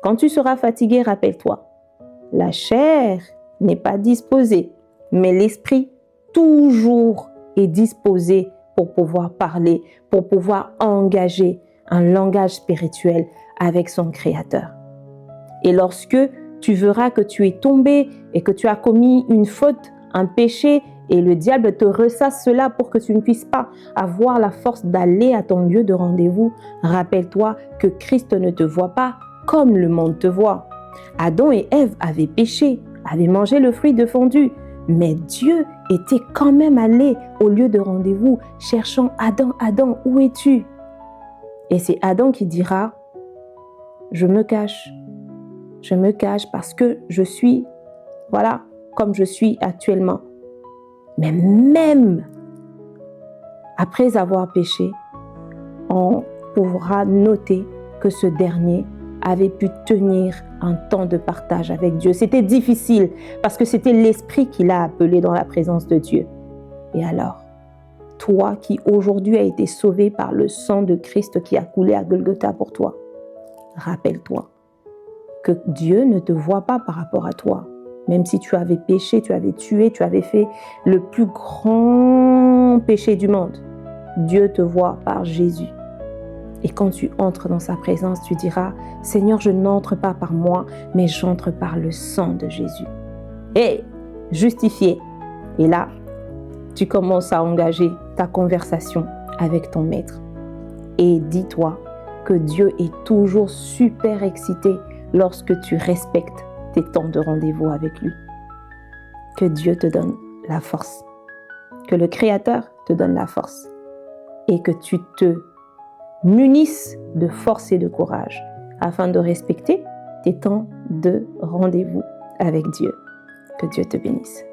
Quand tu seras fatigué, rappelle-toi, la chair n'est pas disposée, mais l'esprit toujours est disposé pour pouvoir parler, pour pouvoir engager un langage spirituel avec son Créateur. Et lorsque tu verras que tu es tombé et que tu as commis une faute, un péché, et le diable te ressasse cela pour que tu ne puisses pas avoir la force d'aller à ton lieu de rendez-vous, rappelle-toi que Christ ne te voit pas comme le monde te voit. Adam et Ève avaient péché, avaient mangé le fruit défendu, mais Dieu était quand même allé au lieu de rendez-vous, cherchant Adam, Adam, où es-tu? Et c'est Adam qui dira, je me cache parce que je suis, voilà, comme je suis actuellement. Mais même après avoir péché, on pourra noter que ce dernier avait pu tenir un temps de partage avec Dieu. C'était difficile parce que c'était l'Esprit qui l'a appelé dans la présence de Dieu. Et alors, toi qui aujourd'hui as été sauvé par le sang de Christ qui a coulé à Golgotha pour toi, rappelle-toi que Dieu ne te voit pas par rapport à toi. Même si tu avais péché, tu avais tué, tu avais fait le plus grand péché du monde, Dieu te voit par Jésus. Et quand tu entres dans sa présence, tu diras, Seigneur, je n'entre pas par moi, mais j'entre par le sang de Jésus. Et justifié. Et là, tu commences à engager ta conversation avec ton maître. Et dis-toi que Dieu est toujours super excité lorsque tu respectes tes temps de rendez-vous avec lui. Que Dieu te donne la force. Que le Créateur te donne la force. Et que tu te munisses de force et de courage afin de respecter tes temps de rendez-vous avec Dieu. Que Dieu te bénisse.